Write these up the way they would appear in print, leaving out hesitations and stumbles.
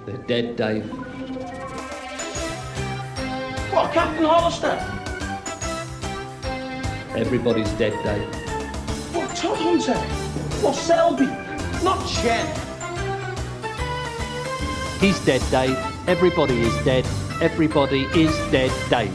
They're dead, Dave. What, Captain Hollister? Everybody's dead, Dave. What, Todd Hunter? What, Selby? Not Jen. He's dead, Dave. Everybody is dead. Everybody is dead, Dave.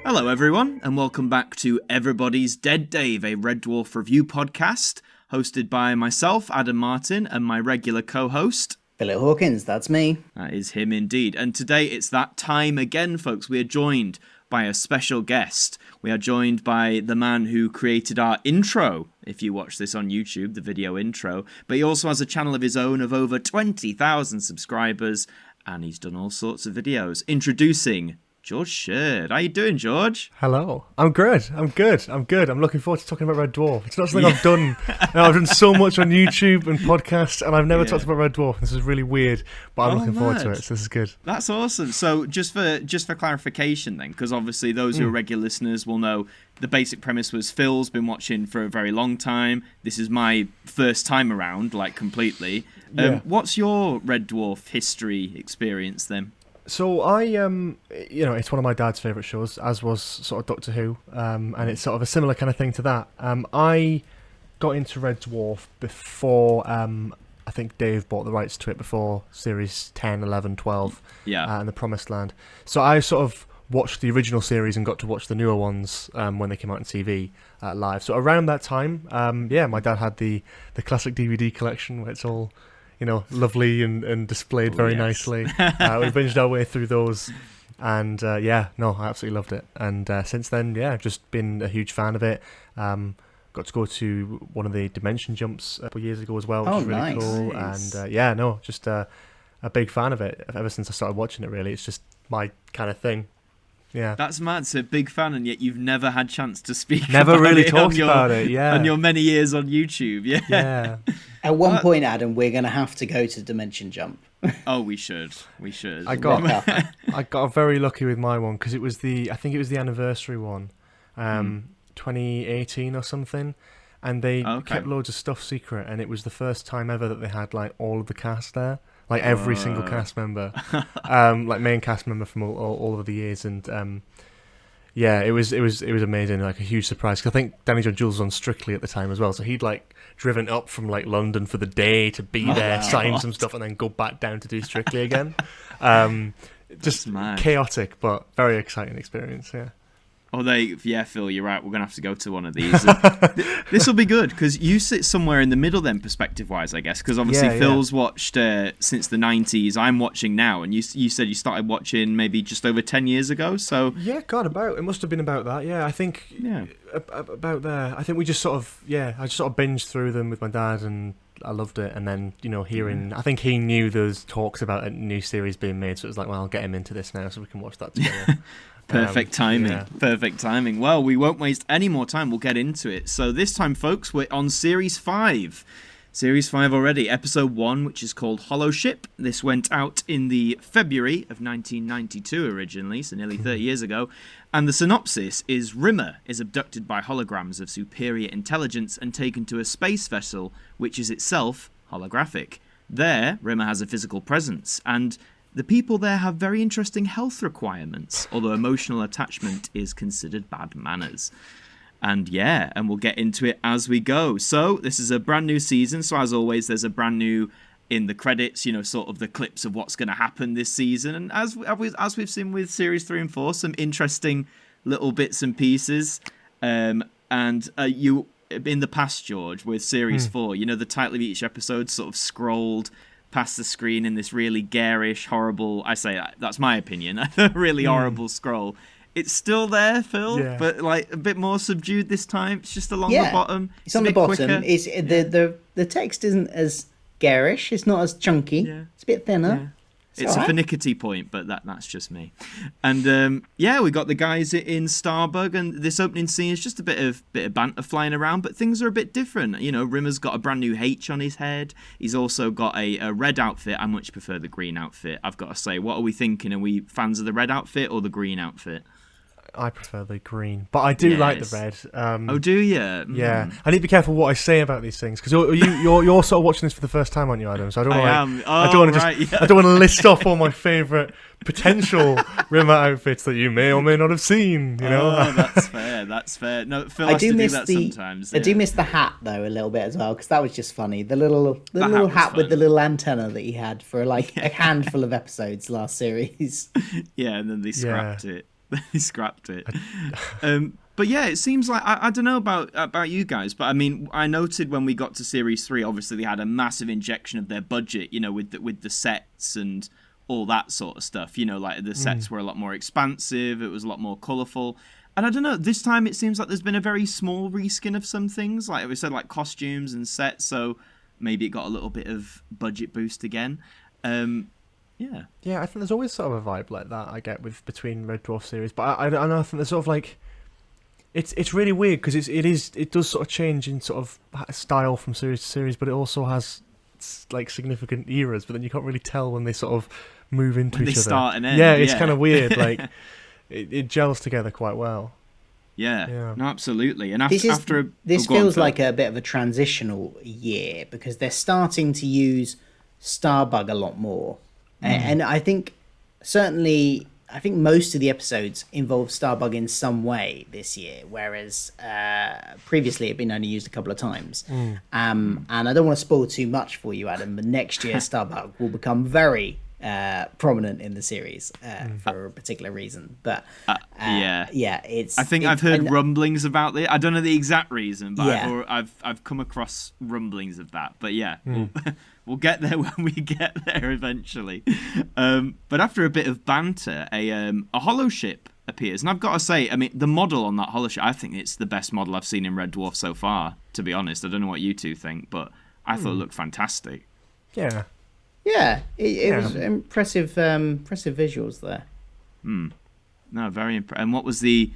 Hello everyone, and welcome back to Everybody's Dead Dave, a Red Dwarf review podcast, hosted by myself, Adam Martyn, and my regular co-host... Philip Hawkins, that's me. That is him indeed. And today it's that time again, folks. We are joined by a special guest. We are joined by the man who created our intro, if you watch this on YouTube, the video intro. But he also has a channel of his own of over 20,000 subscribers, and he's done all sorts of videos. Introducing George Sheard. How you doing, George? Hello. I'm good. I'm looking forward to talking about Red Dwarf. It's not something I've done. I've done so much on YouTube and podcasts, and I've never talked about Red Dwarf. This is really weird, but I'm looking forward to it, so this is good. That's awesome. So just for clarification then, because obviously those who are regular listeners will know the basic premise was Phil's been watching for a very long time. This is my first time around, like completely. What's your Red Dwarf history experience then? So I, it's one of my dad's favourite shows, as was sort of Doctor Who, and it's sort of a similar kind of thing to that. I got into Red Dwarf before, I think Dave bought the rights to it before series 10, 11, 12, and The Promised Land. So I sort of watched the original series and got to watch the newer ones when they came out on TV live. So around that time, my dad had the classic DVD collection where it's all... lovely and displayed very nicely. We binged our way through those, and I absolutely loved it. And since then, I've just been a huge fan of it. Got to go to one of the dimension jumps a couple of years ago as well, which was really cool. Nice. And just a big fan of it ever since I started watching it. Really, it's just my kind of thing. Yeah, that's mad. So big fan, and yet you've never had chance to speak. Never really talked about it. Yeah, on your many years on YouTube. Yeah. At one point, Adam, we're going to have to go to Dimension Jump. Oh, we should. I got very lucky with my one because I think it was the anniversary one, 2018 or something, and they kept loads of stuff secret, and it was the first time ever that they had like all of the cast there. Like every single cast member, like main cast member from all of the years, and it was amazing, like a huge surprise. Cause I think Danny John Jules was on Strictly at the time as well, so he'd like driven up from like London for the day to be there, sign some stuff, and then go back down to do Strictly again. Just chaotic, but very exciting experience. Yeah. Phil, you're right. We're going to have to go to one of these. This will be good, because you sit somewhere in the middle then, perspective-wise, I guess, because obviously Phil's watched since the 90s. I'm watching now, and you said you started watching maybe just over 10 years ago, so... Yeah, it must have been about that, I think... Yeah. About there. I think we just sort of... I just sort of binged through them with my dad, and I loved it, and then, hearing... I think he knew those talks about a new series being made, so it was like, well, I'll get him into this now so we can watch that together. Perfect timing. Well, we won't waste any more time. We'll get into it. So this time, folks, we're on Series 5. Series 5 already. Episode 1, which is called Holoship. This went out in the February of 1992 originally, so nearly 30 years ago. And the synopsis is Rimmer is abducted by holograms of superior intelligence and taken to a space vessel, which is itself holographic. There, Rimmer has a physical presence, and... the people there have very interesting health requirements, although emotional attachment is considered bad manners. And we'll get into it as we go. So this is a brand new season, so as always, there's a brand new in the credits, sort of the clips of what's going to happen this season. And as we've seen with Series 3 and 4, some interesting little bits and pieces. You, in the past, George, with Series 4, the title of each episode sort of scrolled past the screen in this really garish, horrible, I say that's my opinion, really horrible scroll. It's still there, Phil, but like a bit more subdued this time. It's just along the bottom. It's on the bottom. It's the text isn't as garish. It's not as chunky. Yeah. It's a bit thinner. Yeah. It's a finicky point, but that's just me. And we got the guys in Starbug, and this opening scene is just a bit of banter flying around, but things are a bit different. Rimmer's got a brand new H on his head. He's also got a red outfit. I much prefer the green outfit, I've got to say. What are we thinking? Are we fans of the red outfit or the green outfit? I prefer the green, but I do like the red. Oh, do you? Yeah, I need to be careful what I say about these things because you're sort of watching this for the first time, aren't you, Adam? So I don't want to. I don't want to I don't want to list off all my favourite potential Rimmer outfits that you may or may not have seen. You know. Oh, that's fair. That's fair. No, Phil has to do that sometimes. I do miss the hat though a little bit as well because that was just funny. The little hat with the little antenna that he had for like a handful of episodes last series. Yeah, and then they scrapped it. They scrapped it. But yeah, it seems like I don't know about you guys, but I mean, I noted when we got to series 3, obviously they had a massive injection of their budget, you know, with the sets and all that sort of stuff. You know, like the sets were a lot more expansive. It was a lot more colourful. And I don't know, this time it seems like there's been a very small reskin of some things, like we said, like costumes and sets. So maybe it got a little bit of budget boost again. Yeah, I think there's always sort of a vibe like that I get with between Red Dwarf series, but I don't know. I think there's sort of like it's really weird because it does sort of change in sort of style from series to series, but it also has like significant eras. But then you can't really tell when they sort of move into each other. They start and end. Yeah, it's kind of weird. Like it gels together quite well. Yeah, no, absolutely. And this feels like a bit of a transitional year because they're starting to use Starbug a lot more. And I think most of the episodes involve Starbug in some way this year, whereas previously it'd been only used a couple of times. And I don't want to spoil too much for you, Adam, but next year Starbug will become very prominent in the series for a particular reason. But it's. I think I've heard rumblings about it. I don't know the exact reason, but I've come across rumblings of that. But we'll get there when we get there eventually. But after a bit of banter, a Holoship appears. And I've got to say, I mean, the model on that Holoship, I think it's the best model I've seen in Red Dwarf so far, to be honest. I don't know what you two think, but I thought it looked fantastic. Yeah. Yeah, it was impressive visuals there. No, very impressive. And what was the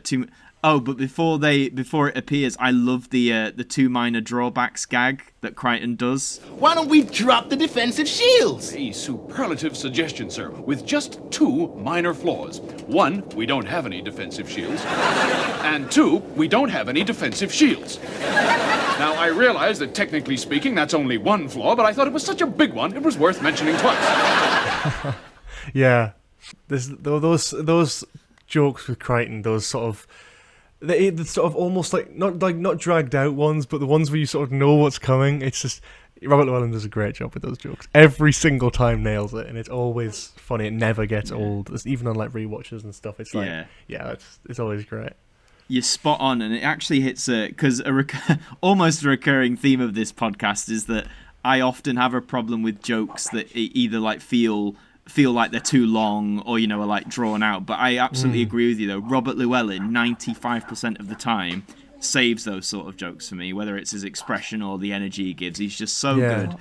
two... Oh, but before it appears, I love the 2 minor drawbacks gag that Crichton does. Why don't we drop the defensive shields? A superlative suggestion, sir, with just 2 minor flaws. 1, we don't have any defensive shields. And 2, we don't have any defensive shields. Now, I realize that technically speaking, that's only 1 flaw, but I thought it was such a big one, it was worth mentioning twice. Yeah. Those jokes with Crichton, those sort of... The sort of almost like not dragged out ones, but the ones where you sort of know what's coming. It's just Robert Llewellyn does a great job with those jokes. Every single time nails it, and it's always funny. It never gets old. It's even on like rewatches and stuff. It's like it's always great. You're spot on, and it actually hits because almost a recurring theme of this podcast is that I often have a problem with jokes that either like feel like they're too long or, you know, are like drawn out. But I absolutely agree with you, though. Robert Llewellyn, 95% of the time, saves those sort of jokes for me, whether it's his expression or the energy he gives. He's just so good.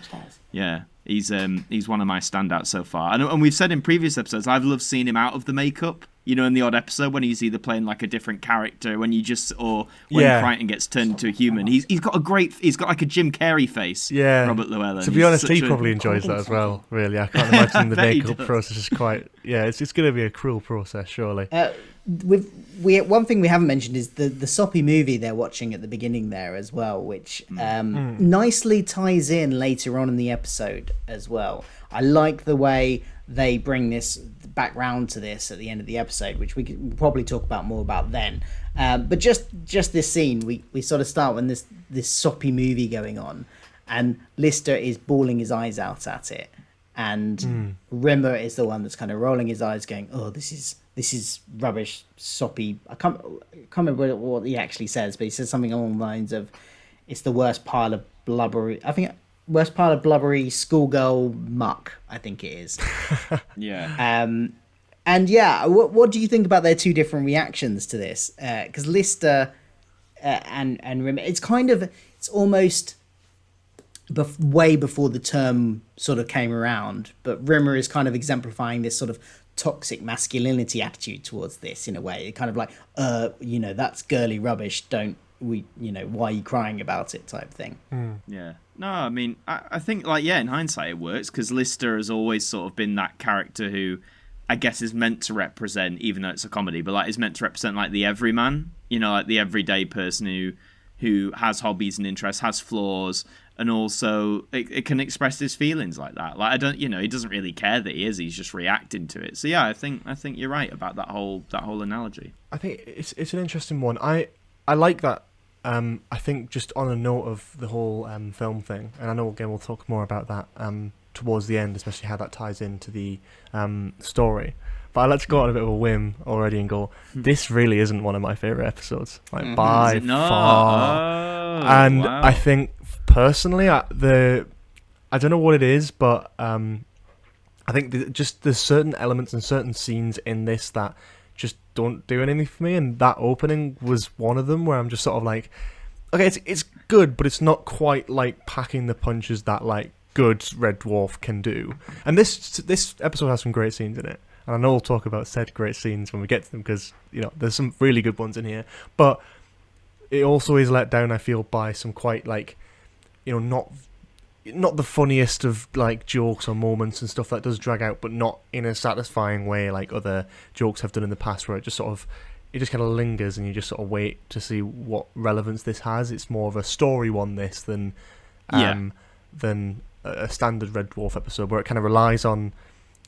Yeah, he's one of my standouts so far. And we've said in previous episodes, I've loved seeing him out of the makeup. You know, in the odd episode when he's either playing like a different character, when Crichton gets turned into a human. He's got like a Jim Carrey face. Yeah, Robert Llewellyn. To be honest, he probably enjoys that as well. Really, I can't imagine the makeup process is quite. Yeah, it's going to be a cruel process, surely. One thing we haven't mentioned is the soppy movie they're watching at the beginning there as well, which nicely ties in later on in the episode as well. I like the way they bring this back round to this at the end of the episode, which we could probably talk about more about then. But just this scene, we sort of start when this soppy movie going on, and Lister is bawling his eyes out at it, and Rimmer is the one that's kind of rolling his eyes, going, "Oh, this is rubbish, soppy." I can't remember what he actually says, but he says something along the lines of, "It's the worst pile of blubbery." I think. Worst pile of blubbery schoolgirl muck, I think it is. Yeah. And yeah, what do you think about their two different reactions to this? Because Lister and Rimmer, it's almost way before the term sort of came around, but Rimmer is kind of exemplifying this sort of toxic masculinity attitude towards this in a way. It kind of like, that's girly rubbish. Why are you crying about it type thing. Yeah. No, I mean, I think, in hindsight it works, because Lister has always sort of been that character who, I guess is meant to represent, even though it's a comedy, but like is meant to represent like the everyman, like the everyday person who has hobbies and interests, has flaws, and also it can express his feelings like that. Like he doesn't really care that he's just reacting to it. So yeah, I think you're right about that whole analogy. I think it's an interesting one. I like that. I think just on a note of the whole film thing, and I know again we'll talk more about that towards the end, especially how that ties into the story. But let's go on a bit of a whim already and go, this really isn't one of my favourite episodes, like by far. And wow. I think personally, I don't know what it is, but I think there's certain elements and certain scenes in this that just don't do anything for me, and that opening was one of them where I'm just sort of like, okay, it's good, but it's not quite like packing the punches that like good Red Dwarf can do. And this episode has some great scenes in it. And I know we'll talk about said great scenes when we get to them, because there's some really good ones in here. But it also is let down, I feel, by some quite like, not the funniest of like jokes or moments and stuff that does drag out, but not in a satisfying way like other jokes have done in the past, where it just kind of lingers and you just sort of wait to see what relevance this has. It's more of a story one than a standard Red Dwarf episode, where it kind of relies on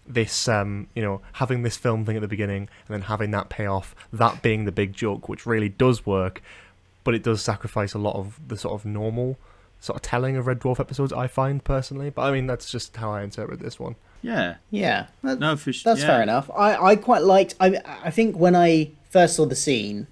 this having this film thing at the beginning and then having that payoff, that being the big joke, which really does work, but it does sacrifice a lot of the sort of normal sort of telling of Red Dwarf episodes, I find personally. But I mean, that's just how I interpret this one. Yeah. That's yeah. fair enough. I quite liked. I think when I first saw the scene,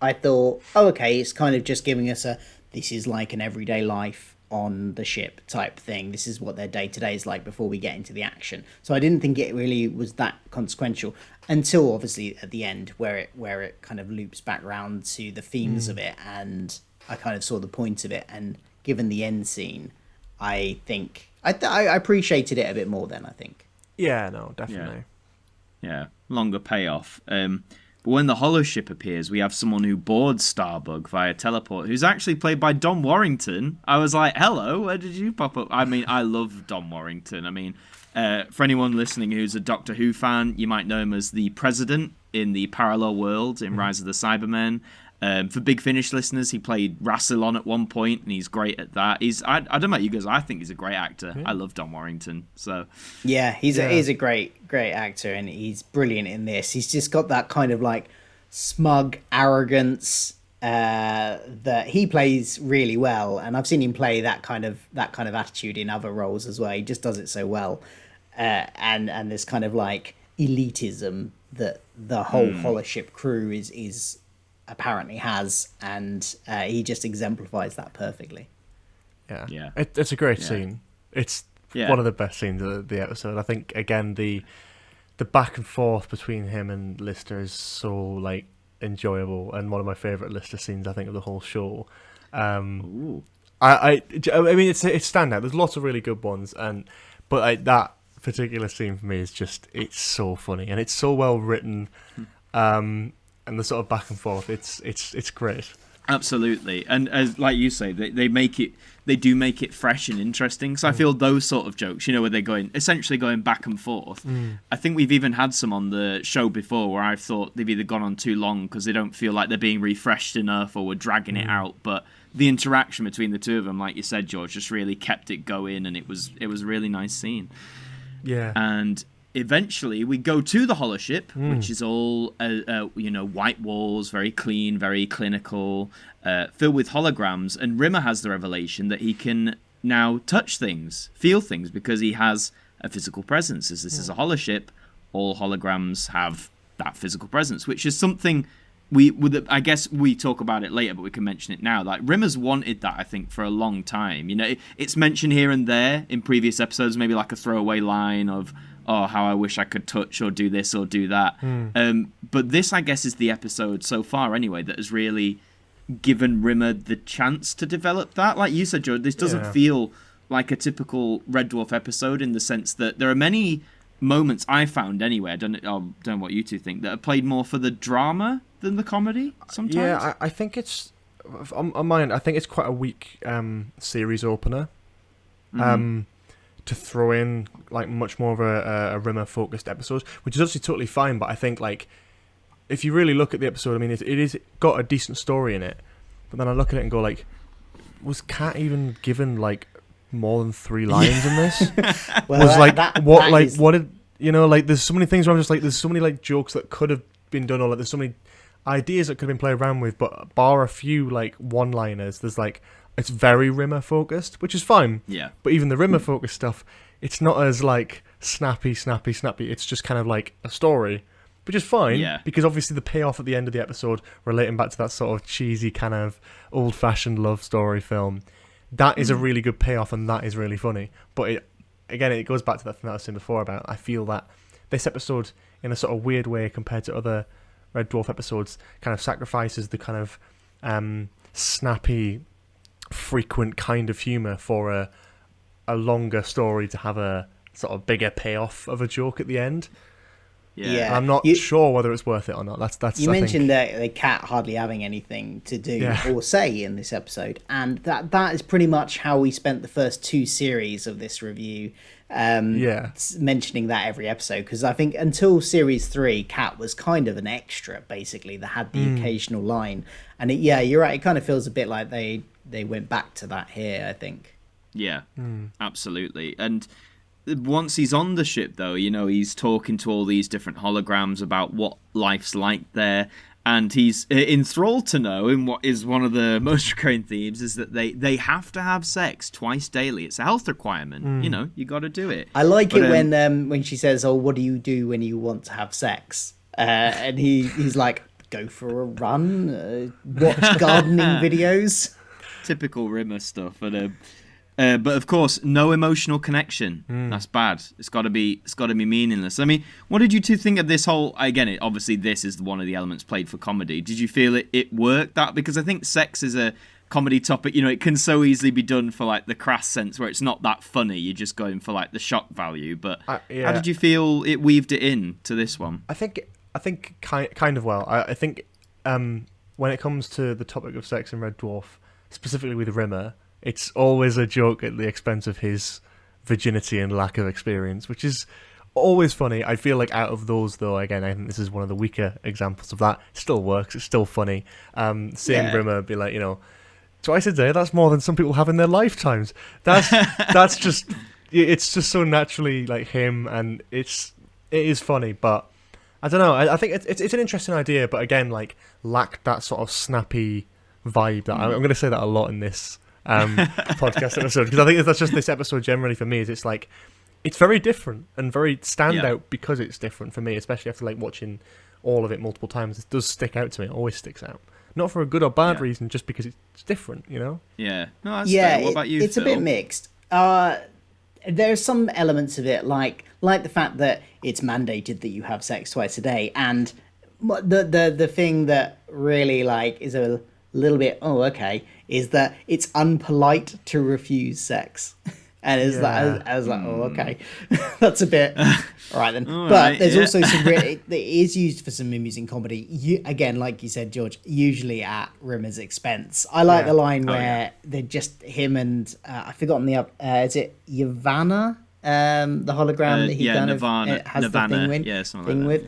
I thought, oh, okay, it's kind of just giving us this is like an everyday life on the ship type thing. This is what their day-to-day is like before we get into the action. So I didn't think it really was that consequential until obviously at the end, where it kind of loops back around to the themes of it, and I kind of saw the point of it. And given the end scene, I think I appreciated it a bit more then, I think. Yeah, no, definitely. Yeah, longer payoff. But when the Holoship appears, we have someone who boards Starbug via teleport, who's actually played by Don Warrington. I was like, hello, where did you pop up? I mean, I love Don Warrington. I mean, for anyone listening who's a Doctor Who fan, you might know him as the President in the Parallel World in Rise of the Cybermen. For Big Finish listeners, he played Rassilon at one point, and he's great at that. I don't know about you guys, I think he's a great actor. Yeah. I love Don Warrington. So yeah, he's a great actor, and he's brilliant in this. He's just got that kind of like smug arrogance that he plays really well, and I've seen him play that kind of attitude in other roles as well. He just does it so well, and this kind of like elitism that the whole Holoship crew is apparently has, and he just exemplifies that perfectly. Yeah. It's a great scene. It's one of the best scenes of the episode. I think again the back and forth between him and Lister is so like enjoyable, and one of my favorite Lister scenes I think of the whole show. I mean it's standout. There's lots of really good ones, but that particular scene for me is just, it's so funny and it's so well written. And the sort of back and forth, it's great. Absolutely, and as like you say, they do make it fresh and interesting. So I feel those sort of jokes, where they're essentially going back and forth. I think we've even had some on the show before where I've thought they've either gone on too long because they don't feel like they're being refreshed enough, or we're dragging it out. But the interaction between the two of them, like you said, George, just really kept it going, and it was a really nice scene. Yeah, and eventually we go to the Holoship, which is all white walls, very clean, very clinical, filled with holograms, and Rimmer has the revelation that he can now touch things, feel things, because he has a physical presence. As this is a Holoship, all holograms have that physical presence, which is something I guess we talk about it later, but we can mention it now. Like, Rimmer's wanted that, I think, for a long time. It's mentioned here and there in previous episodes, maybe like a throwaway line of, oh, how I wish I could touch or do this or do that. But this, I guess, is the episode so far, anyway, that has really given Rimmer the chance to develop that. Like you said, George, this doesn't feel like a typical Red Dwarf episode, in the sense that there are many moments I found, anyway, I don't know what you two think, that are played more for the drama than the comedy sometimes. Yeah, I think it's, on mine, I think it's quite a weak series opener. to throw in like much more of a Rimmer focused episode, which is obviously totally fine. But I think like if you really look at the episode, I mean, it is got a decent story in it. But then I look at it and go like, was Kat even given like more than 3 lines in this? Well, was like that what did you know? Like there's so many things where I'm just like, there's so many like jokes that could have been done, or like there's so many ideas that could have been played around with, but bar a few like one-liners, there's like it's very Rimmer focused, which is fine. Yeah. But even the Rimmer focused stuff, it's not as like snappy. It's just kind of like a story, which is fine. Yeah. Because obviously the payoff at the end of the episode, relating back to that sort of cheesy kind of old-fashioned love story film, that is a really good payoff, and that is really funny. But it goes back to that thing that I was saying before about I feel that this episode, in a sort of weird way compared to other Red Dwarf episodes, kind of sacrifices the kind of snappy, frequent kind of humour for a longer story to have a sort of bigger payoff of a joke at the end. Yeah. I'm not sure whether it's worth it or not. That's. You I mentioned think, the cat hardly having anything to do or say in this episode, and that is pretty much how we spent the first 2 series of this review. Mentioning that every episode, because I think until series 3, Cat was kind of an extra, basically, that had the occasional line, and you're right, it kind of feels a bit like they went back to that here, I think. Yeah, absolutely. And once he's on the ship, though, you know, he's talking to all these different holograms about what life's like there. And he's enthralled to know, in what is one of the most recurring themes, is that they have to have sex twice daily. It's a health requirement. You know, you got to do it. I like it when she says, "Oh, what do you do when you want to have sex?" And he's like, "Go for a run, watch gardening videos." Typical Rimmer stuff. But of course, no emotional connection. That's bad. It's got to be meaningless. I mean, what did you two think of this whole? Again, obviously this is one of the elements played for comedy. Did you feel it worked? That because I think sex is a comedy topic. You know, it can so easily be done for like the crass sense where it's not that funny. You're just going for like the shock value. But how did you feel it weaved it in to this one? I think kind of well. I think when it comes to the topic of sex in Red Dwarf, specifically with Rimmer, it's always a joke at the expense of his virginity and lack of experience, which is always funny. I feel like out of those, though, again, I think this is one of the weaker examples of that. It still works. It's still funny. Seeing Rimmer be like, you know, twice a day, that's more than some people have in their lifetimes. That's just, it's just so naturally like him, and it is funny, but I don't know. I think it's an interesting idea, but again, like lacked that sort of snappy vibe. That I'm going to say that a lot in this podcast episode, because I think that's just this episode generally for me. Is it's like it's very different and very standout because it's different for me, especially after like watching all of it multiple times. It does stick out to me. It always sticks out, not for a good or bad reason, just because it's different, you know. Yeah. No, that's fair. What about you, it's Phil? a bit mixed. There are some elements of it, like the fact that it's mandated that you have sex twice a day, and the thing that really like is a little bit is that it's unpolite to refuse sex. And it's like, I was like, oh, okay, that's a bit all right then. But there's also some it is used for some amusing comedy. Again, like you said, George, usually at Rimmer's expense. I like the line where they're just him and I've forgotten is it Yavanna, the hologram that he kind Nirvana, of has the thing with.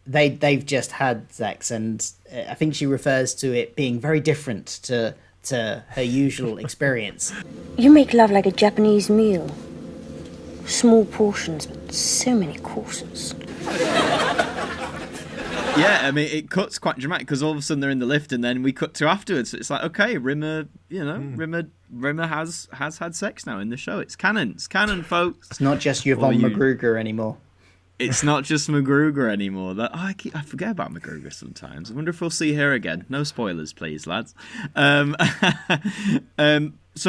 They've just had sex, and I think she refers to it being very different to her usual experience. You make love like a Japanese meal. Small portions, but so many courses. Yeah, I mean, it cuts quite dramatic because all of a sudden they're in the lift, and then we cut to afterwards. It's like, okay, Rimmer, Rimmer has had sex now in the show. It's canon, folks. It's not just Yvonne McGruger anymore. It's not just McGruger anymore. I forget about McGruger sometimes. I wonder if we'll see her again. No spoilers, please, lads. So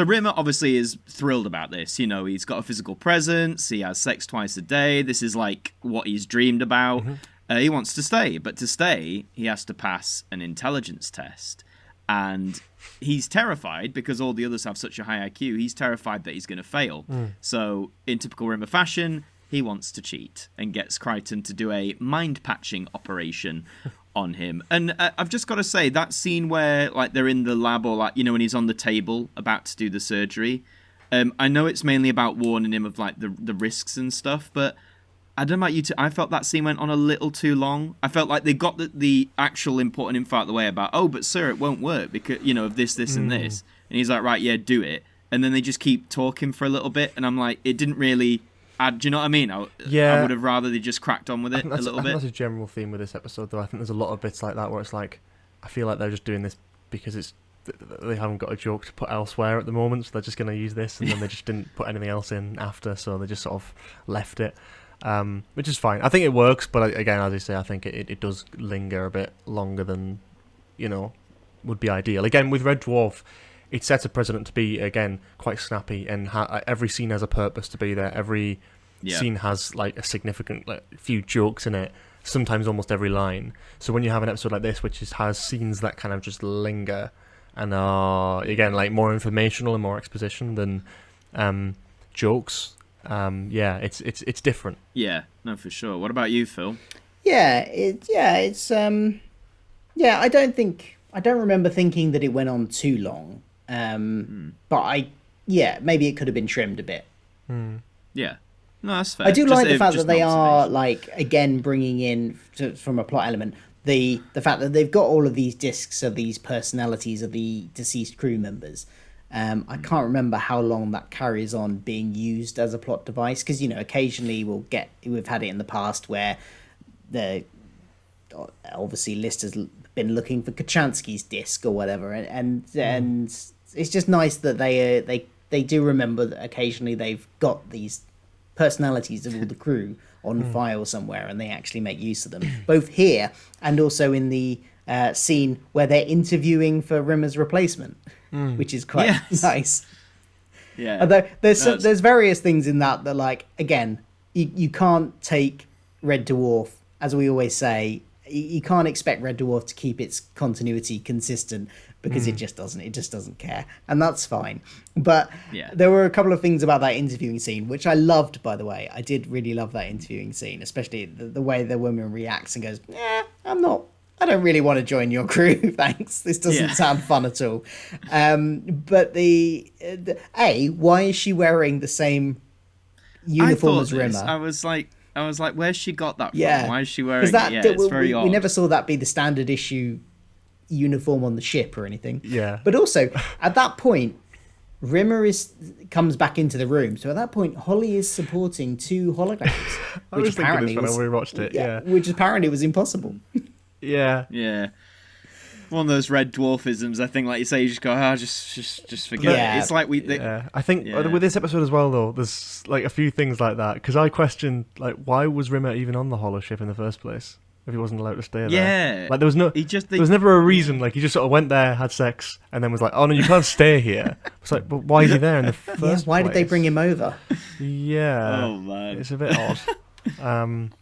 Rimmer obviously is thrilled about this. You know, he's got a physical presence. He has sex twice a day. This is like what he's dreamed about. He wants to stay, but to stay, he has to pass an intelligence test. And he's terrified because all the others have such a high IQ. He's terrified that he's going to fail. So in typical Rimmer fashion, he wants to cheat and gets Crichton to do a mind-patching operation on him. And I've just got to say, that scene where like they're in the lab or like, you know, when he's on the table about to do the surgery, I know it's mainly about warning him of like the risks and stuff, but I don't know about you two. I felt that scene went on a little too long. I felt like they got the actual important info out of the way about, oh, but sir, it won't work because, you know, of this, and this. And he's like, right, yeah, do it. And then they just keep talking for a little bit. And I'm like, it didn't really add, do you know what I mean? I would have rather they just cracked on with it a little bit. That's a general theme with this episode, though. I think there's a lot of bits like that where it's like, I feel like they're just doing this because they haven't got a joke to put elsewhere at the moment, so they're just going to use this, and then they just didn't put anything else in after, so they just sort of left it. Which is fine. I think it works, but again, as you say, I think it does linger a bit longer than, you know, would be ideal. Again, with Red Dwarf, it sets a precedent to be, again, quite snappy, and every scene has a purpose to be there. Every scene has like a significant few jokes in it, sometimes almost every line. So when you have an episode like this, which has scenes that kind of just linger and are, again, like more informational and more exposition than jokes, it's different. Yeah, no, for sure. What about you, Phil? I don't remember thinking that it went on too long. But maybe it could have been trimmed a bit. Yeah, no, that's fair. I do like the fact that they are, like, again, bringing in from a plot element the fact that they've got all of these discs of these personalities of the deceased crew members. I can't remember how long that carries on being used as a plot device, because, you know, occasionally we've had it in the past where obviously Lister's been looking for Kachansky's disc or whatever, and it's just nice that they do remember that occasionally they've got these personalities of all the crew on file somewhere, and they actually make use of them, both here and also in the scene where they're interviewing for Rimmer's replacement, which is quite nice. Yeah. Although there's various things in that like, again, you can't take Red Dwarf, as we always say, you can't expect Red Dwarf to keep its continuity consistent, because it just doesn't care, and that's fine. But there were a couple of things about that interviewing scene which I loved, by the way. I did really love that interviewing scene, especially the way the woman reacts and goes, I don't really want to join your crew, thanks. This doesn't sound fun at all. But why is she wearing the same uniform as Rimmer? I was like, where's she got that from? Why is she wearing it? It's very odd. We never saw that be the standard issue uniform on the ship or anything. Yeah. But also, at that point, Rimmer comes back into the room. So at that point, Holly is supporting two holograms. I was thinking this when I rewatched it, which apparently was impossible. Yeah. One of those Red Dwarfisms, I think, like you say, you just go, just forget it. It's like I think with this episode as well, though, there's like a few things like that, because I questioned, like, why was Rimmer even on the Holoship in the first place if he wasn't allowed to stay there? Yeah, like there was never a reason. Like, he just sort of went there, had sex, and then was like, oh no, you can't stay here. It's like, but why is he there in the first place? Why did they bring him over? Yeah. Oh man, it's a bit odd.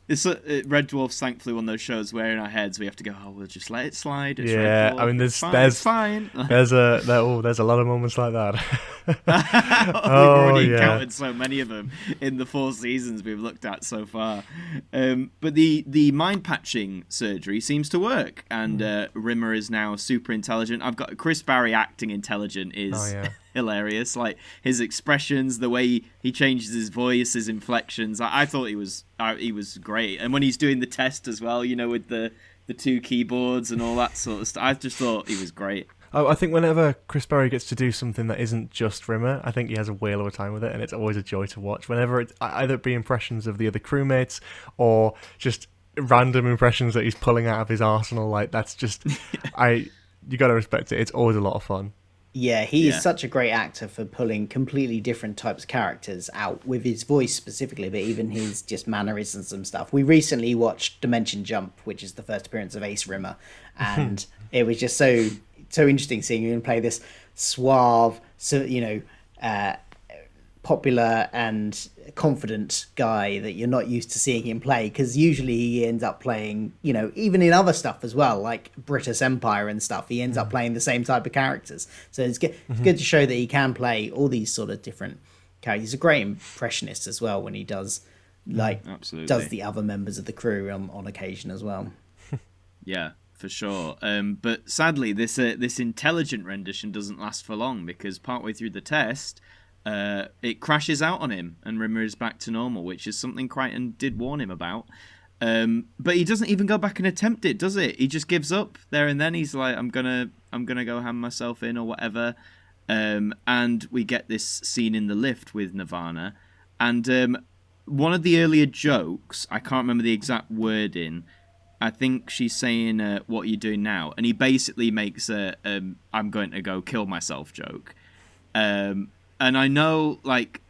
It's Red Dwarf's thankfully one of those shows where in our heads we have to go, we'll just let it slide. It's Red Dwarf. I mean, it's fine. There's a lot of moments like that. We've already encountered so many of them in the 4 seasons we've looked at so far. But the mind patching surgery seems to work, and Rimmer is now super intelligent. I've got Chris Barry acting intelligent is hilarious. Like, his expressions, the way he changes his voice, his inflections. I thought he was great. And when he's doing the test as well, you know, with the 2 keyboards and all that sort of stuff, I just thought he was great. I think whenever Chris Barry gets to do something that isn't just Rimmer, I think he has a whale of a time with it, and it's always a joy to watch. Whenever it's either be impressions of the other crewmates or just random impressions that he's pulling out of his arsenal, like, that's just you got to respect it. It's always a lot of fun. Yeah, he is such a great actor for pulling completely different types of characters out with his voice specifically, but even his just mannerisms and stuff. We recently watched Dimension Jump, which is the first appearance of Ace Rimmer, and it was just so interesting seeing him play this suave, popular and confident guy that you're not used to seeing him play, because usually he ends up playing, you know, even in other stuff as well, like British Empire and stuff, he ends up playing the same type of characters. So it's good to show that he can play all these sort of different characters. He's a great impressionist as well when he does the other members of the crew on occasion as well. Yeah, for sure. But sadly, this intelligent rendition doesn't last for long, because partway through the test, it crashes out on him, and Rimmer is back to normal, which is something Crichton did warn him about. But he doesn't even go back and attempt it, does it? He just gives up there and then. He's like, I'm gonna go hand myself in or whatever. And we get this scene in the lift with Nirvana, and one of the earlier jokes, I can't remember the exact wording. I think she's saying, "What are you doing now?" And he basically makes a "I'm going to go kill myself" joke. And I know, like,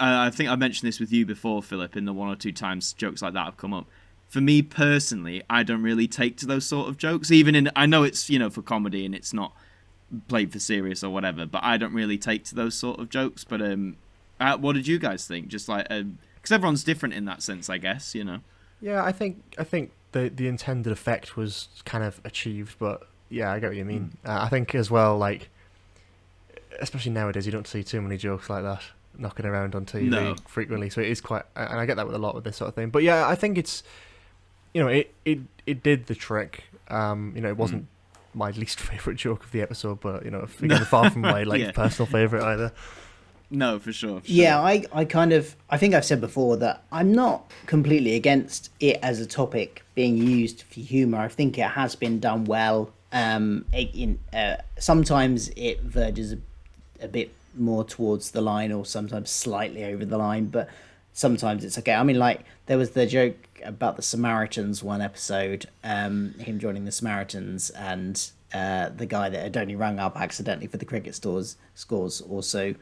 I think I mentioned this with you before, Philip, in the one or two times jokes like that have come up. For me personally, I don't really take to those sort of jokes. I know it's, for comedy and it's not played for serious or whatever, but I don't really take to those sort of jokes. But what did you guys think? Just like, because everyone's different in that sense, I guess, Yeah, I think the intended effect was kind of achieved, but yeah, I get what you mean. I think as well, like, especially nowadays, you don't see too many jokes like that knocking around on TV frequently, so it is quite, and I get that with a lot of this sort of thing. But yeah, I think it's, it did the trick. It wasn't my least favorite joke of the episode, but again, far from my personal favorite either. No, for sure. Yeah, I think I've said before that I'm not completely against it as a topic being used for humour. I think it has been done well. Sometimes it verges a bit more towards the line, or sometimes slightly over the line, but sometimes it's okay. I mean, like, there was the joke about the Samaritans one episode, him joining the Samaritans, and the guy that had only rung up accidentally for the cricket scores also.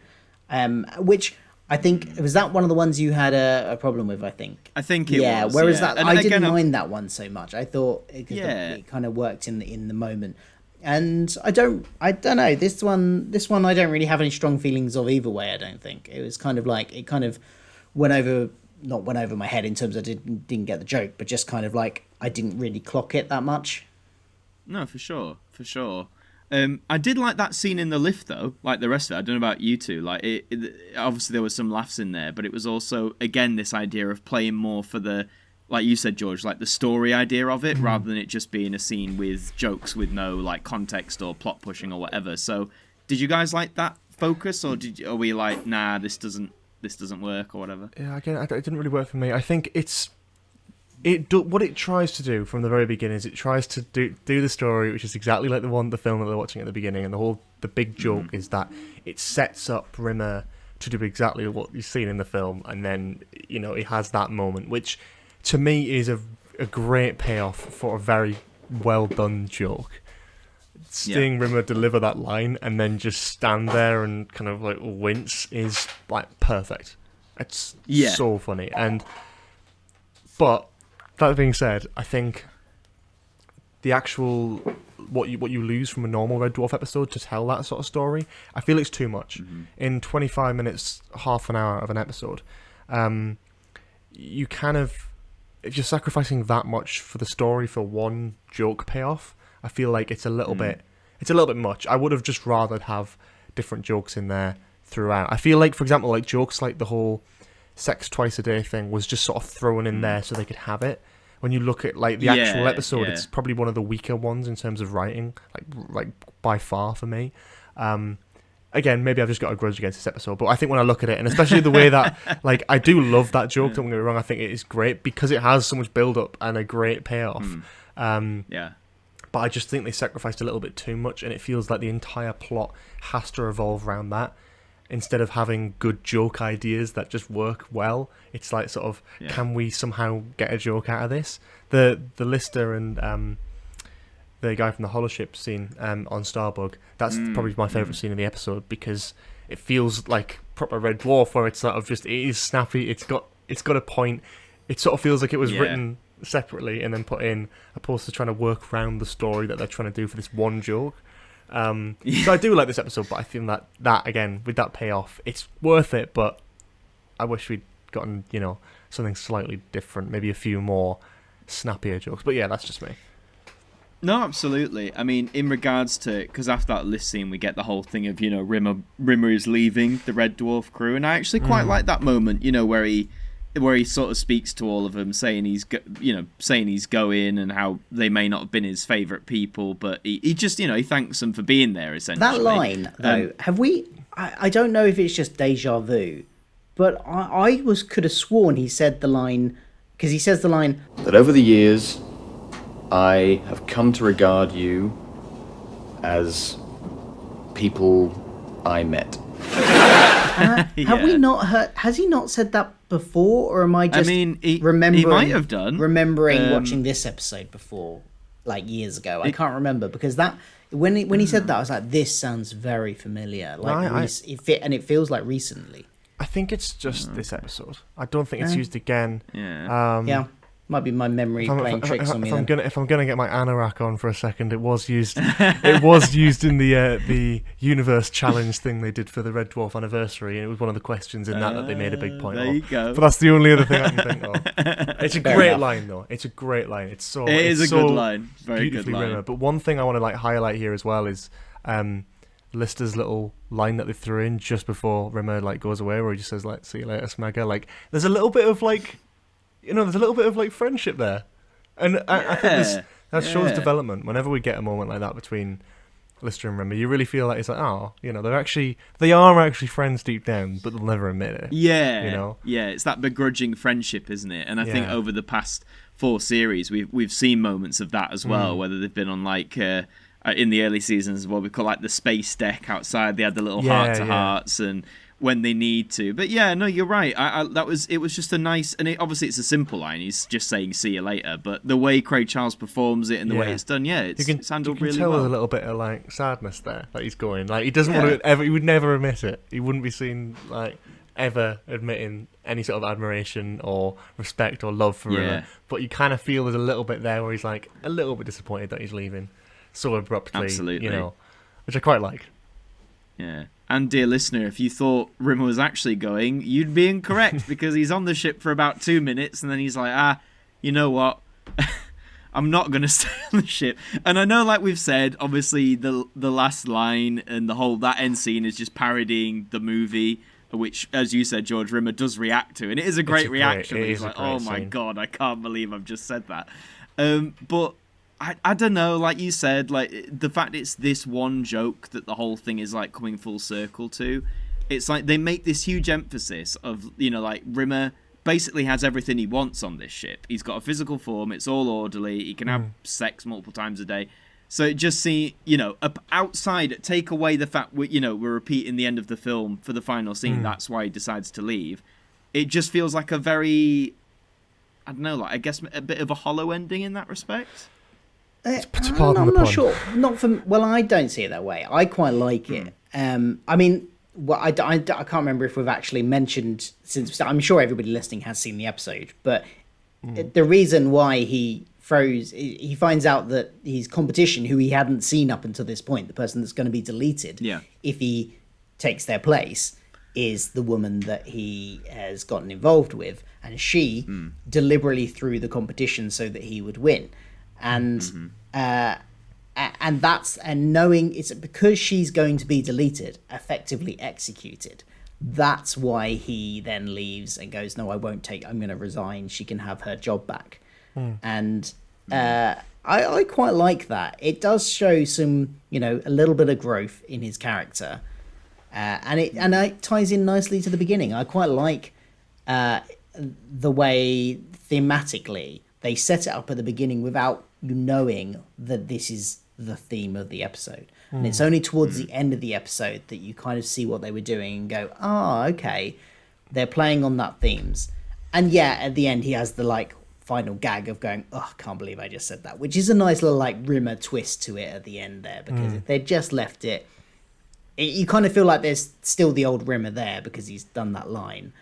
Which I think, was that one of the ones you had a problem with, I think? I think it was. Whereas that, I didn't mind that one so much. I thought it kind of worked in the moment. And I don't know, this one I don't really have any strong feelings of either way, I don't think. It was kind of like, it kind of went over my head in terms of I didn't get the joke, but just kind of like, I didn't really clock it that much. No, for sure. I did like that scene in the lift, though, like the rest of it. I don't know about you two. Like, obviously there was some laughs in there, but it was also, again, this idea of playing more for the, like you said, George, like the story idea of it, rather than it just being a scene with jokes with no like context or plot pushing or whatever. So, did you guys like that focus, or are we like, nah, this doesn't work or whatever? Yeah, again, it didn't really work for me. I think what it tries to do from the very beginning is it tries to do the story, which is exactly like the film that they're watching at the beginning, and the big joke is that it sets up Rimmer to do exactly what you've seen in the film, and then it has that moment, which to me is a great payoff for a very well done joke. Seeing Rimmer deliver that line and then just stand there and kind of like wince is like perfect. It's so funny. But that being said, I think the actual what you lose from a normal Red Dwarf episode to tell that sort of story, I feel it's too much. In 25 minutes, half an hour of an episode, you kind of, if you're sacrificing that much for the story for one joke payoff, I feel like it's a little bit much. I would have just rather have different jokes in there throughout. I feel like, for example, like jokes like the whole sex twice a day thing was just sort of thrown in there so they could have it. When you look at like the actual episode, it's probably one of the weaker ones in terms of writing, like by far for me. Again, maybe I've just got a grudge against this episode, but I think when I look at it, and especially the way that, like, I do love that joke, don't get me wrong, I think it is great because it has so much build-up and a great payoff. But I just think they sacrificed a little bit too much, and it feels like the entire plot has to revolve around that. Instead of having good joke ideas that just work well, it's like sort of, can we somehow get a joke out of this? The Lister and the guy from the Holoship scene on Starbug, that's probably my favourite scene in the episode, because it feels like proper Red Dwarf, where it's sort of just, it is snappy, it's got a point, it sort of feels like it was written separately and then put in, opposed to trying to work around the story that they're trying to do for this one joke. So I do like this episode, but I feel that again, with that payoff, it's worth it, but I wish we'd gotten, something slightly different, maybe a few more snappier jokes. But yeah, that's just me. No, absolutely. I mean, in regards to, because after that list scene, we get the whole thing of, Rimmer is leaving the Red Dwarf crew, and I actually quite like that moment, where he sort of speaks to all of them, saying he's going, and how they may not have been his favourite people, but he just, he thanks them for being there, essentially. That line, though, I don't know if it's just deja vu, but I could have sworn he said the line, because he says the line that over the years I have come to regard you as people I met. Have we not heard? Has he not said that before, or am I just? Remembering? He might have done. Remembering watching this episode before, like years ago. I can't remember because that when he said that, I was like, this sounds very familiar. Like it feels like recently. I think it's just this episode. I don't think it's used again. Yeah. Might be my memory playing tricks on me. If I'm gonna get my anorak on for a second, it was used. It was used in the universe challenge thing they did for the Red Dwarf anniversary, and it was one of the questions in that they made a big point of. There you go. But that's the only other thing I can think of. It's a great line, though. It's a great line. It is a good line. Very good line. Rimmer. But one thing I want to highlight here as well is Lister's little line that they threw in just before Rimmer goes away, where he just says "See you later, Smegger." There's a little bit of there's a little bit of friendship there, and I think that shows development. Whenever we get a moment like that between Lister and Rimmer, you really feel like it's they are actually friends deep down, but they'll never admit it. Yeah, it's that begrudging friendship, isn't it? And I think over the past 4 series, we've seen moments of that as well. Whether they've been on in the early seasons, what we call the space deck outside, they had the little heart to hearts and. When they need to, but you're right. It was just a nice, and obviously it's a simple line. He's just saying "see you later," but the way Craig Charles performs it and the way it's done, it's handled really well. There's a little bit of sadness there that he's going. He doesn't want to ever. He would never admit it. He wouldn't be seen ever admitting any sort of admiration or respect or love for Rimmer. But you kind of feel there's a little bit there where he's a little bit disappointed that he's leaving so abruptly. Absolutely, which I quite like. Yeah. And dear listener, if you thought Rimmer was actually going, you'd be incorrect because he's on the ship for about 2 minutes and then he's like, you know what? I'm not going to stay on the ship. And I know, we've said, obviously the last line and that end scene is just parodying the movie, which, as you said, George, Rimmer does react to. And it is a great reaction. He's like, oh my God, I can't believe I've just said that. But I don't know, like you said, the fact it's this one joke that the whole thing is coming full circle to, it's they make this huge emphasis of, Rimmer basically has everything he wants on this ship. He's got a physical form, it's all orderly, he can have sex multiple times a day. So it just outside, take away the fact we're repeating the end of the film for the final scene, that's why he decides to leave. It just feels like a very, I don't know, I guess a bit of a hollow ending in that respect. I'm not sure. I don't see it that way. I quite like it. I can't remember if we've actually mentioned, since I'm sure everybody listening has seen the episode, but the reason why he finds out that his competition, who he hadn't seen up until this point, the person that's going to be deleted, if he takes their place, is the woman that he has gotten involved with, and she deliberately threw the competition so that he would win. And knowing it's because she's going to be deleted, effectively executed. That's why he then leaves and goes, no, I'm going to resign. She can have her job back. And I quite like that. It does show some, a little bit of growth in his character. And it ties in nicely to the beginning. I quite like the way thematically they set it up at the beginning without you knowing that this is the theme of the episode. And it's only towards the end of the episode that you kind of see what they were doing and go, okay, they're playing on that themes. And at the end he has the final gag of going, I can't believe I just said that, which is a nice little Rimmer twist to it at the end there, because if they'd just left it, you kind of feel like there's still the old Rimmer there because he's done that line.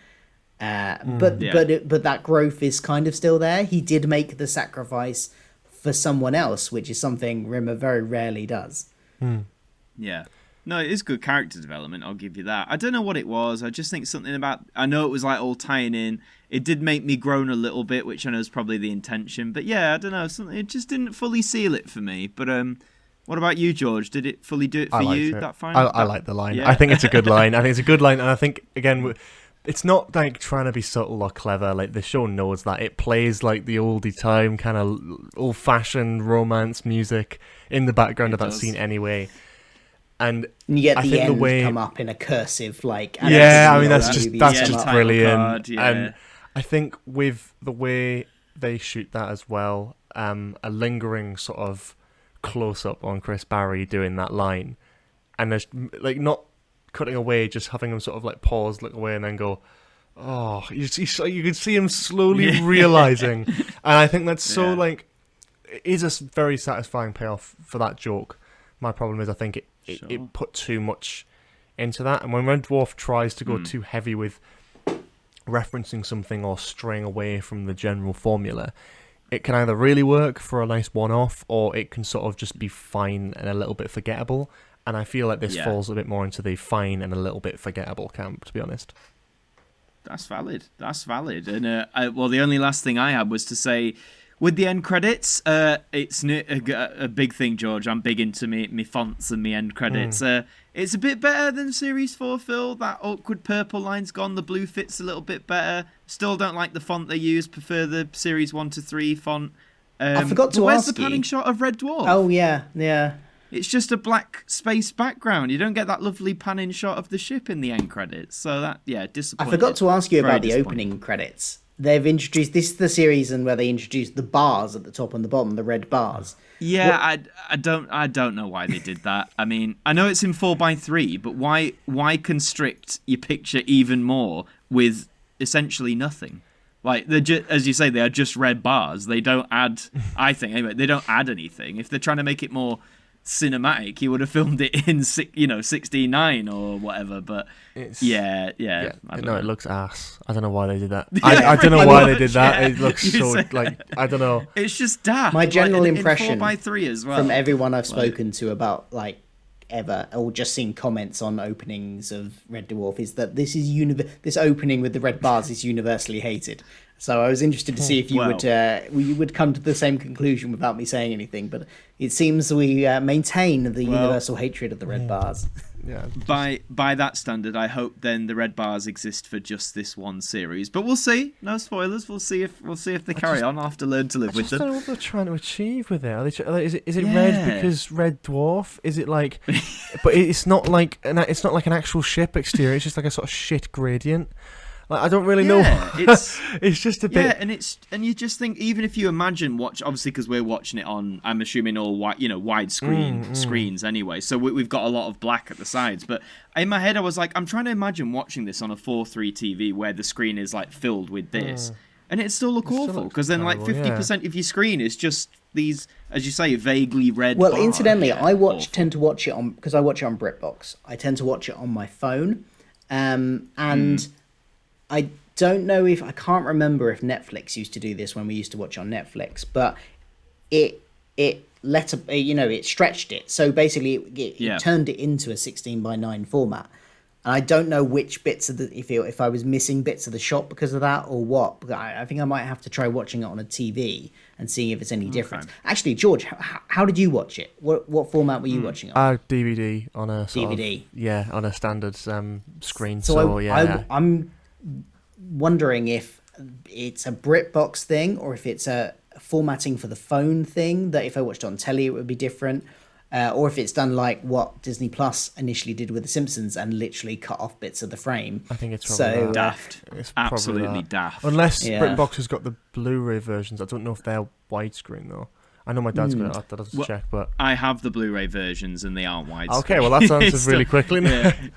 But that growth is kind of still there. He did make the sacrifice for someone else, which is something Rimmer very rarely does. Yeah. No, it is good character development, I'll give you that. I don't know what it was. I just think something about... I know it was all tying in. It did make me groan a little bit, which I know is probably the intention. But I don't know. It just didn't fully seal it for me. But what about you, George? Did it fully do it for you, that final? I like the line. Yeah. I think it's a good line. And I think, again... It's not trying to be subtle or clever. The show knows that. It plays the oldie time kind of old-fashioned romance music in the background of that scene anyway. And yet I the think end the way come up in a cursive, like... Yeah, I mean, that's that's Yeah, just title brilliant. card, yeah. And I think with the way they shoot that as well, a lingering sort of close-up on Chris Barry doing that line, and there's like not cutting away, just having him sort of like pause, look away, and then go, oh, you can see him slowly realizing. And I think that's so like, it is a very satisfying payoff for that joke. My problem is I think it put too much into that, and when Red Dwarf tries to go too heavy with referencing something or straying away from the general formula, it can either really work for a nice one-off, or it can sort of just be fine and a little bit forgettable. And I feel like this falls a bit more into the fine and a little bit forgettable camp, to be honest. That's valid. And well, the only last thing I had was to say, with the end credits, it's a big thing, George. I'm big into me fonts and me end credits. It's a bit better than Series 4, Phil. That awkward purple line's gone. The blue fits a little bit better. Still don't like the font they use. Prefer the Series 1 to 3 font. I forgot to where's ask the panning shot of Red Dwarf? Oh, yeah. It's just a black space background. You don't get that lovely panning shot of the ship in the end credits. So that, disappointing. I forgot to ask you Very about the opening credits. They've introduced, this is the series and where they introduced the bars at the top and the bottom, the red bars. Yeah, I don't know why they did that. I mean, I know it's in 4:3, but why constrict your picture even more with essentially nothing? Like, as you say, they are just red bars. They don't add, I think, anyway, they don't add anything. If they're trying to make it more cinematic, he would have filmed it in 16:9 or whatever, but yeah. I don't know. It looks ass. I don't know why they did that. I don't know why they did that. It looks so like, I don't know. It's just daft. My general in impression 4:3 as well, from everyone I've spoken to about like ever, or just seen comments on openings of Red Dwarf, is that this opening with the red bars is universally hated. So I was interested to see if you would come to the same conclusion without me saying anything. But it seems we maintain the universal hatred of the red bars. Yeah. By that standard, I hope then the red bars exist for just this one series. But we'll see. No spoilers. We'll see if they carry on. I'll have to learn to live with them. I don't know what they're trying to achieve with it. Is it red because Red Dwarf? Is it like? But it's not like an actual ship exterior. It's just like a sort of shit gradient. Like, I don't really know. It's just a bit. Yeah, and you just think, even if you imagine obviously because we're watching it on, I'm assuming all wide screens anyway. So we've got a lot of black at the sides. But in my head, I was like, I'm trying to imagine watching this on a 4:3 TV where the screen is like filled with this, and it still look awful because then like 50% of your screen is just these, as you say, vaguely red. Well, bars. incidentally, I tend to watch it on, because I watch it on BritBox. I tend to watch it on my phone, and. I don't know I can't remember if Netflix used to do this when we used to watch on Netflix, but it stretched it. So basically it turned it into a 16:9 format. And I don't know which bits of if I was missing bits of the shot because of that or what. But I think I might have to try watching it on a TV and seeing if it's any different. Actually, George, how did you watch it? What format were you watching on? DVD on a DVD. On a standard screen. So I'm wondering if it's a BritBox thing or if it's a formatting for the phone thing, that if I watched it on telly it would be different, or if it's done like what Disney Plus initially did with The Simpsons and literally cut off bits of the frame. I think it's probably daft. It's absolutely daft. Unless BritBox has got the Blu-ray versions. I don't know if they're widescreen though. I know my dad's got it. I'd have to check, but I have the Blu-ray versions and they aren't widescreen. Okay, well that answers really quickly.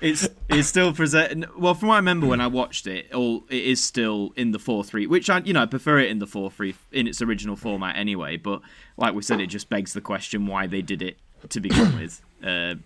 It's still presented. Well, from what I remember when I watched it, it is still in the 4:3, which I prefer it in the 4:3 in its original format anyway. But like we said, it just begs the question why they did it to begin with.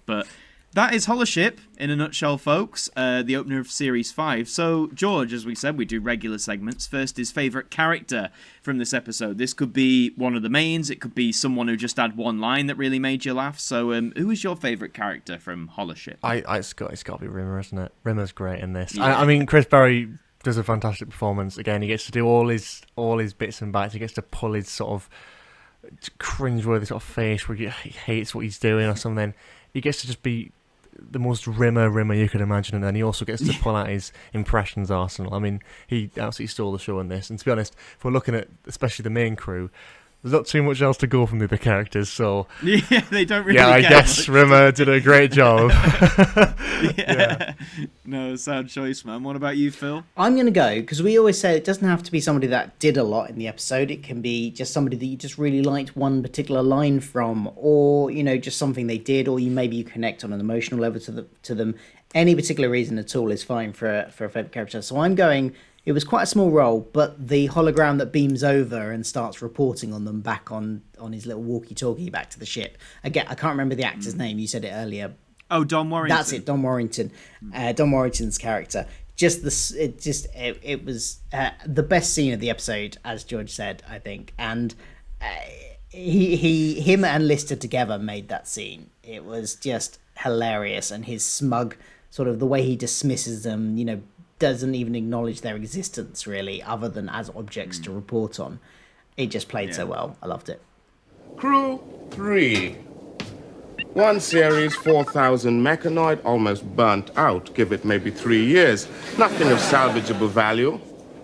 But that is Holoship in a nutshell, folks. The opener of Series 5. So, George, as we said, we do regular segments. First is favourite character from this episode. This could be one of the mains. It could be someone who just had one line that really made you laugh. So, who is your favourite character from Holoship? It's got to be Rimmer, isn't it? Rimmer's great in this. Yeah. I mean, Chris Barry does a fantastic performance. Again, he gets to do all his bits and bats. He gets to pull his sort of cringeworthy sort of face where he hates what he's doing or something. He gets to just be the most Rimmer you could imagine, and then he also gets to pull out his impressions arsenal. I mean, he absolutely stole the show in this. And to be honest, if we're looking at especially the main crew, There's not too much else to go from the other characters, so... Yeah, they don't really Yeah, I get guess much. Rimmer did a great job. Yeah. No, sound choice, man. What about you, Phil? I'm going to go, because we always say it doesn't have to be somebody that did a lot in the episode. It can be just somebody that you just really liked one particular line from, or, you know, just something they did, or maybe you connect on an emotional level to them. Any particular reason at all is fine for a favourite character. So I'm going... It was quite a small role, but the hologram that beams over and starts reporting on them back on his little walkie-talkie back to the ship. Again, I can't remember the actor's name. You said it earlier. Oh, Don Warrington. That's it, Don Warrington. Don Warrington's character. It was the best scene of the episode, as George said, I think. And him and Lister together made that scene. It was just hilarious, and his smug sort of the way he dismisses them, you know, doesn't even acknowledge their existence really, other than as objects to report on. It just played so well. I loved it. Crew 3. One series, 4,000 mechanoid, almost burnt out. Give it maybe 3 years. Nothing of salvageable value.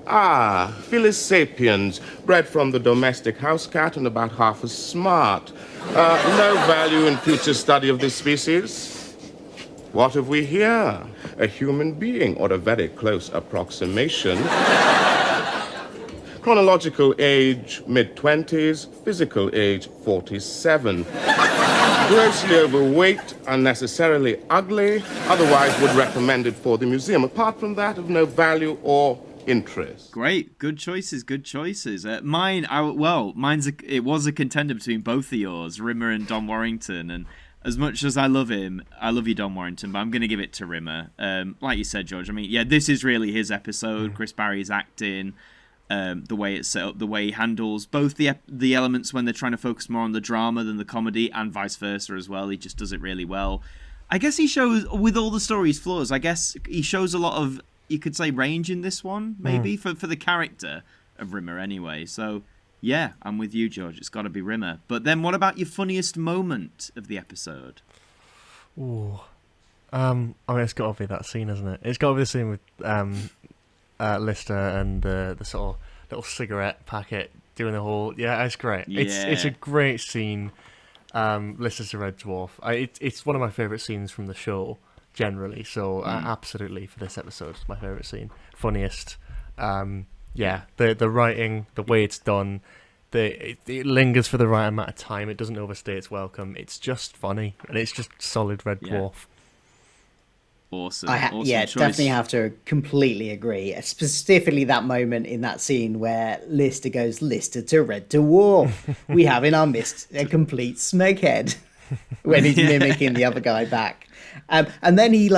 Ah, Phyllis sapiens, bred from the domestic house cat and about half as smart. No value in future study of this species. What have we here? A human being, or a very close approximation. Chronological age, mid-20s. Physical age, 47. Grossly overweight, unnecessarily ugly. Otherwise would recommend it for the museum. Apart from that, of no value or interest. Great, good choices, good choices. It was a contender between both of yours, Rimmer and Don Warrington, and as much as I love him, I love you, Don Warrington, but I'm going to give it to Rimmer. Like you said, George, I mean, yeah, this is really his episode. Chris Barry's acting, the way it's set up, the way he handles both the elements when they're trying to focus more on the drama than the comedy, and vice versa as well. He just does it really well. I guess he shows, with all the story's flaws, I guess he shows a lot of, you could say, range in this one, maybe, for the character of Rimmer anyway. So... yeah, I'm with you, George. It's got to be Rimmer. But then what about your funniest moment of the episode? Ooh. I mean, it's got to be that scene, isn't it? It's got to be the scene with Lister and the sort of little cigarette packet doing the whole... Yeah, it's great. Yeah. It's a great scene. Lister's a Red Dwarf. It's one of my favourite scenes from the show, generally. So absolutely, for this episode, it's my favourite scene. Funniest. Yeah, the writing, the way it's done, it lingers for the right amount of time. It doesn't overstay its welcome. It's just funny, and it's just solid Red Dwarf. Awesome. Awesome choice. Definitely have to completely agree. Specifically that moment in that scene where Lister goes, Lister to Red Dwarf. We have in our midst a complete smeghead when he's mimicking the other guy back. And then he's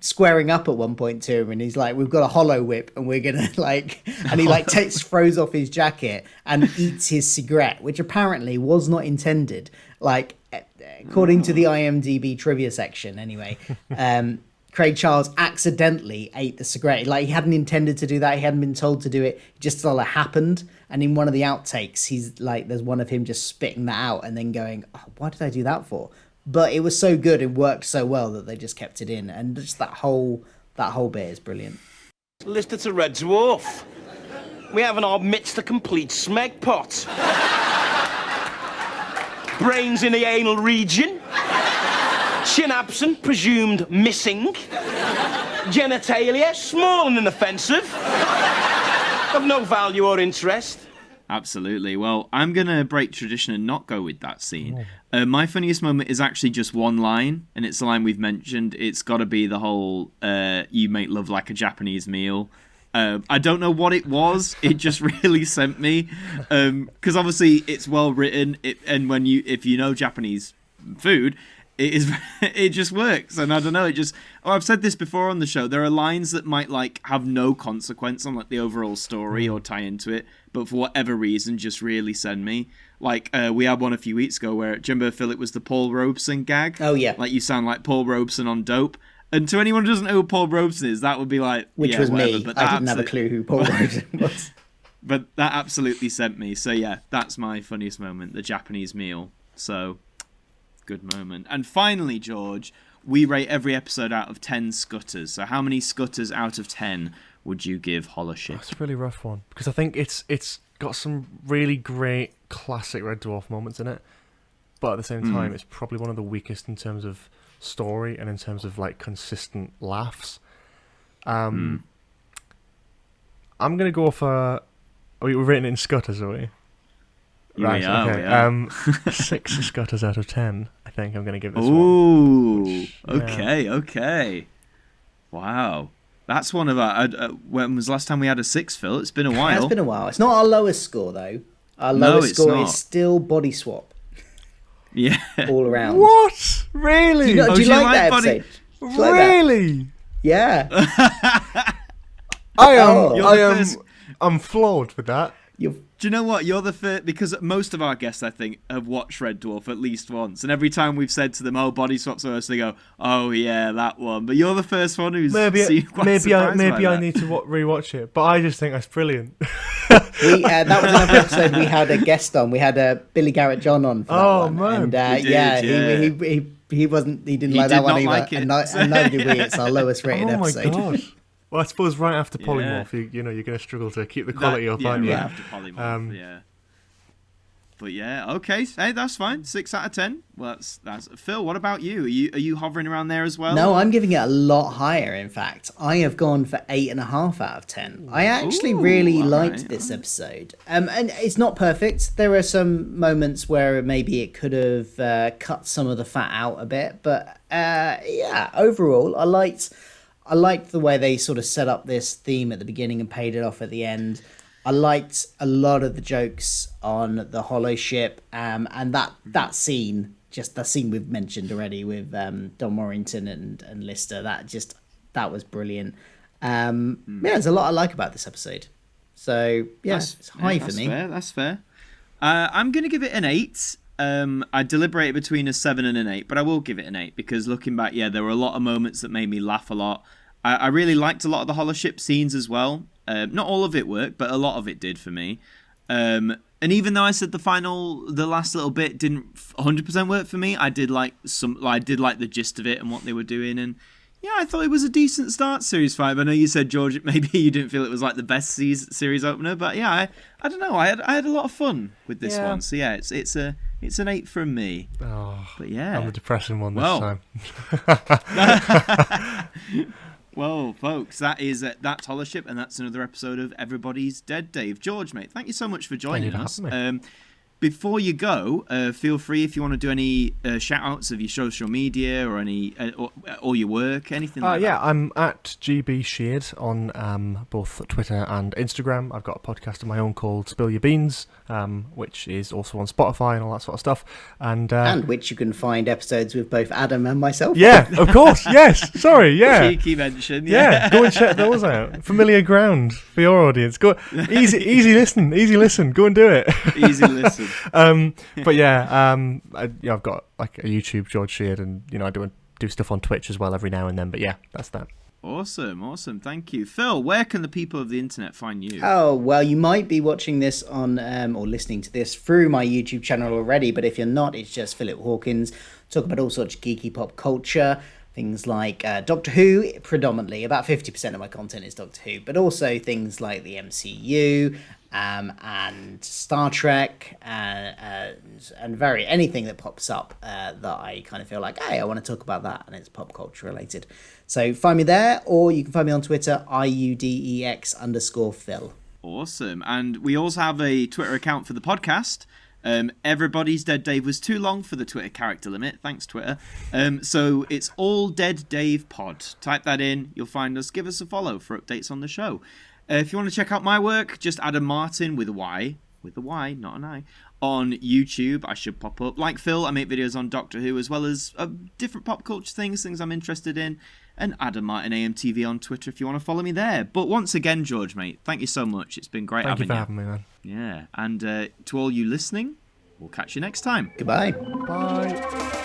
squaring up at one point to him, and he's like, we've got a hollow whip and we're gonna and he throws off his jacket and eats his cigarette, which apparently was not intended, according to the IMDb trivia section anyway. Craig Charles accidentally ate the cigarette. He hadn't intended to do that. He hadn't been told to do it. It just sort of happened. And in one of the outtakes, he's there's one of him just spitting that out and then going, oh, what did I do that for? But it was so good and worked so well that they just kept it in, and just that whole bit is brilliant. Lister to Red Dwarf. We have in our midst a complete smeg pot. Brains in the anal region. Chin absent, presumed missing. Genitalia, small and inoffensive. Of no value or interest. Absolutely. Well, I'm going to break tradition and not go with that scene. My funniest moment is actually just one line, and it's the line we've mentioned. It's got to be the whole, you make love like a Japanese meal. I don't know what it was. It just really sent me. Because obviously it's well written, and if you know Japanese food, it just works. And I don't know, I've said this before on the show, there are lines that might have no consequence on the overall story or tie into it, but for whatever reason just really send me. We had one a few weeks ago where, do you remember, Phil, it was the Paul Robeson gag? Oh yeah. You sound like Paul Robeson on Dope. And to anyone who doesn't know who Paul Robeson is, that would be which was whatever, me. But I didn't have a clue who Paul Robeson was. But that absolutely sent me. So yeah, that's my funniest moment, the Japanese meal. So good moment. And finally, George, we rate every episode out of 10 scutters. So how many scutters out of 10 would you give Holoship? That's a really rough one, because I think it's got some really great classic Red Dwarf moments in it, but at the same time, it's probably one of the weakest in terms of story and in terms of like consistent laughs. I'm gonna go for. We're rating it in scutters, are we? Right. Okay. 6 scutters out of 10. I think I'm gonna give this one. Ooh. Okay. Wow. That's one of our. When was the last time we had a 6, Phil? It's been a while. It's been a while. It's not our lowest score though. Our lowest score is still Body Swap. Yeah. All around. What? Really? Do you like that episode? Really? Yeah. I'm floored with that. Do you know what? You're the first, because most of our guests, I think, have watched Red Dwarf at least once, and every time we've said to them, "Oh, Body Swap's worse," they go, "Oh yeah, that one." But you're the first one who's maybe I need to rewatch it. But I just think that's brilliant. That was another episode we had a guest on. We had Billy Garrett John on. For that one. Man, and he didn't like that one either, like and neither did we. It's our lowest rated episode. Oh my god. Well, I suppose right after Polymorph, you're going to struggle to keep the quality up, aren't you? Yeah, after Polymorph, yeah. But yeah, okay, hey, that's fine. 6 out of 10. Well, that's Phil. What about you? Are you hovering around there as well? No, I'm giving it a lot higher. In fact, I have gone for 8.5 out of 10. I actually really liked this episode, and it's not perfect. There are some moments where maybe it could have cut some of the fat out a bit, but yeah, overall, I liked the way they sort of set up this theme at the beginning and paid it off at the end. I liked a lot of the jokes on the Holoship, and that scene, just the scene we've mentioned already with Don Warrington and Lister. That was brilliant. Yeah, there's a lot I like about this episode. So yeah, it's high for me. That's fair. I'm going to give it an 8. I deliberated between a 7 and an 8, but I will give it an 8 because looking back, there were a lot of moments that made me laugh a lot. I really liked a lot of the Holoship scenes as well. Not all of it worked, but a lot of it did for me. And even though I said the last little bit didn't 100% work for me, I did like the gist of it and what they were doing. And yeah, I thought it was a decent start, Series 5. I know you said, George, maybe you didn't feel it was like the best series opener, but yeah, I don't know. I had a lot of fun with this one. So yeah, it's an 8 from me. Oh, but yeah, I'm the depressing one this time. Well, folks, that's Holoship, and that's another episode of Everybody's Dead Dave. George, mate, thank you so much for joining us. Before you go, feel free if you want to do any shout-outs of your social media or any or your work, anything like that. Yeah, I'm at GB Sheard on both Twitter and Instagram. I've got a podcast of my own called Spill Your Beans, which is also on Spotify and all that sort of stuff. And which you can find episodes with both Adam and myself. Yeah, of course, yes. Sorry, yeah. Cheeky mention. Yeah, go and check those out. Familiar ground for your audience. Go easy listen. Go and do it. Easy listen. But yeah, I've got like a YouTube, George Sheard, and I do stuff on Twitch as well every now and then. But yeah, that's that. Awesome. Thank you. Phil, where can the people of the internet find you? Oh, well, you might be watching this on or listening to this through my YouTube channel already, but if you're not, it's just Philip Hawkins. Talk about all sorts of geeky pop culture. Things like Doctor Who, predominantly. About 50% of my content is Doctor Who, but also things like the MCU and Star Trek and anything that pops up that I kind of feel like, hey, I want to talk about that, and it's pop culture related. So find me there, or you can find me on Twitter, IUDEX_Phil. Awesome. And we also have a Twitter account for the podcast. Everybody's Dead Dave was too long for the Twitter character limit. Thanks, Twitter. So it's All Dead Dave Pod. Type that in. You'll find us. Give us a follow for updates on the show. If you want to check out my work, just add a Martyn with a Y, not an I, on YouTube. I should pop up. Like Phil, I make videos on Doctor Who as well as different pop culture things I'm interested in. And Adam Martyn AMTV on Twitter if you want to follow me there. But once again, George, mate, thank you so much. It's been great having you. Thank you for having me, man. Yeah, and to all you listening, we'll catch you next time. Goodbye. Bye.